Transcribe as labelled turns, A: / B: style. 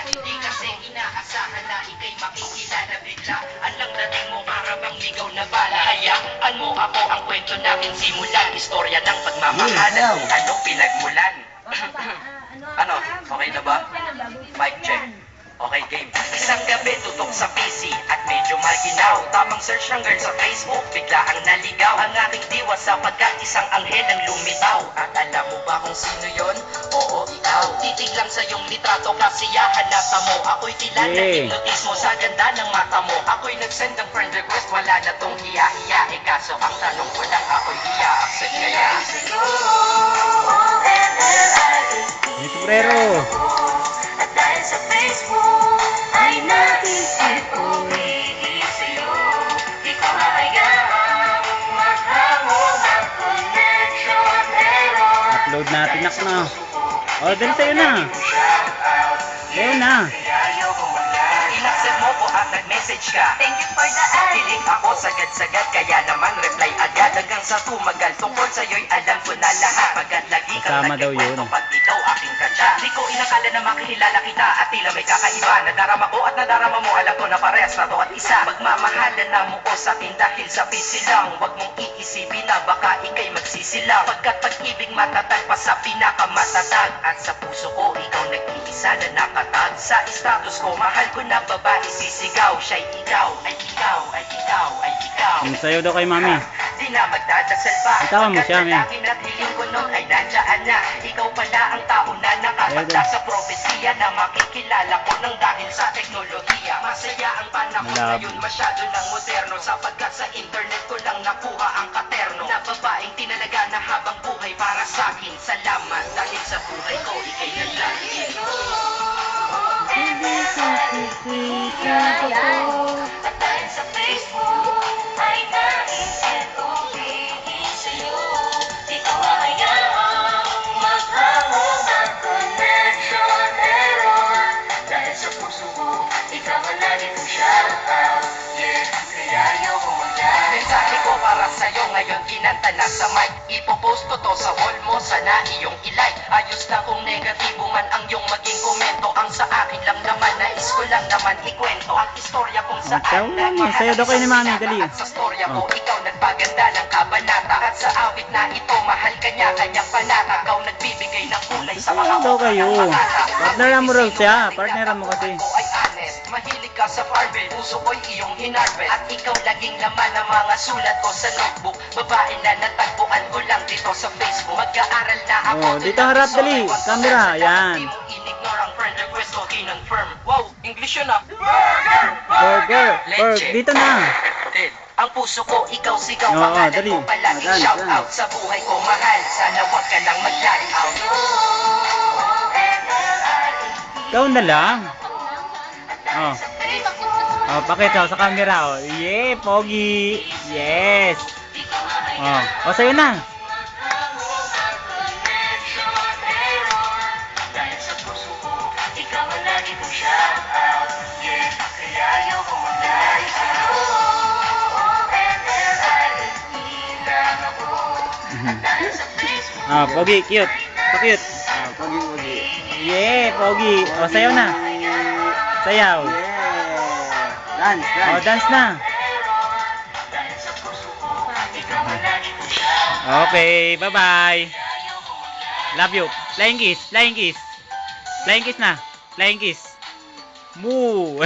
A: Hindi kasi inaasahan na ikay makikilala bigla. Alang dating mo para bang ligaw na bala. Hayaan mo ako ang kwento namin simulan. Istorya ng pagmamahalan kung ano pinagmulan. Ano? Okay na ba? Mic check. Okay, game. Isang gabi tutok sa PC at medyo maginaw. Tamang search ng girl sa Facebook, bigla ang naligaw. Ang aking diwa sapagkat isang anghel ang lumitaw. At alam mo ba kung sino yon? Oo, ikaw. Titig lang sa iyong litrato, kasiyahan na mo. Ako'y tila na hipnotismo sa ganda ng mata mo. Ako'y nag-send ng friend request, wala na tong hiya-hiya. Eh kaso ang tanong ko lang, ako'y i-accept kaya.
B: May sombrero.
A: At dahil sa Facebook ay naisip ko sa'yo. Di ko mahayaang maghango ng connection error.
B: Upload natin nak na. Oh, dali tayo na. Tayo na.
A: Inaccept mo ko at nag-message ka. Thank you for the ad. Kilig ako sagad-sagad, kaya naman reply agad. Hanggang sa tumagal, tungkol sa'yo'y alam ko na lahat. Pagkat lagi kang
B: Kasama daw yun.
A: nagkikwento pag ikaw aking kanta. Di ko inakala na makikilala kita at tila may kakaiba. Nadarama ko at nadarama mo, alam ko na parehas na to at isa. Pagmamahalan na mo ko sa akin dahil sa pisilang. Huwag mong iisipin na baka ikay magsisilang. Pagkat pag-ibig matatag pa sa pinakamatatag. At sa puso ko, ikaw nag-iisa na nakatag. Sa status ko, mahal ko na babae sisigaw. Siya'y ikaw, ay ikaw, ay ikaw, ay ikaw.
B: Sayo daw kay mami.
A: Di na magdadasal pa.
B: Bitawan mo siya, men.
A: Pagkat at hiling ko nun ay nandiyan na. Ikaw pala ang tao na nakapagda sa propesiya na makikilala ko nang dahil sa teknolohiya. Masaya ang panahon ngayon, masyado ng moderno. Sapagkat sa internet ko lang nakuha ang katerno. Na babaeng tinalaga na habang buhay para sa akin. Salamat dahil sa buhay ko, ikay naglagay. At dahil sa Facebook ay naisip ko sa'yo. Di ko mahayaang maghango ng connection error. Dahil sa puso ko, ikaw ang lagi kong shout out. Yeah, kaya ayoko magdaan. Mensahe ko para sa'yo ngayon kinanta na sa mic. Ipopost ko to sa wall mo, sana iyong ilike. Ayos lang kung negatibo man ang iyong maging komento. Ang sa akin lang naman, nais ko lang naman ikwento ang istorya kung saan
B: Sayo daw kayo ni mami, dali.
A: at sa storya ko, ikaw nagpaganda ng kabanata. At sa awit na ito, mahal ka niya, kanyang panata. Ikaw nagbibigay ng kulay sa mga
B: Sayo daw kayo. Partneran mo raw siya. Partneran mo kasi.
A: ko ay honest, mahilig ka sa Farvel, puso ko'y iyong hinarvel. At ikaw laging laman ng mga sulat ko sa notebook. Babae na natagpuan ko lang dito sa Facebook. Mag-aaral na ako.
B: Oh, dito harap, dali. Camera, yan.
A: Di mo in-ignore ang friend request ko, kinonfirm. Wow, English yun ah.
B: Burger. Dito na.
A: Ang puso ko, ikaw sigaw,
B: Oo,
A: pangalan
B: dali.
A: ko palagi
B: Dali,
A: shout
B: dali.
A: out. Sa buhay ko mahal, sana wag ka lang mag-line out.
B: Ikaw na lang. Oh. Oh, pakita sa camera. Oh. Yeah, pogi. Yes. Oh, sayo na.
A: Dahil sa puso ko, ikaw ang lagi kong shout out. Yeah, kaya ayoko mag-line out. Lang ako. Dahil sa Facebook,
B: Ah, pogi, cute. Pa-cute.
C: Pogi.
B: Yeah, pogi. Oh, sayaw na. Sayaw.
C: Dance.
B: Oh, dance na.
A: dahil sa puso ko, ikaw ang lagi kong shout out.
B: Okay, bye-bye. Love you. Flying kiss, flying kiss. Flying kiss na. Flying kiss. Moo.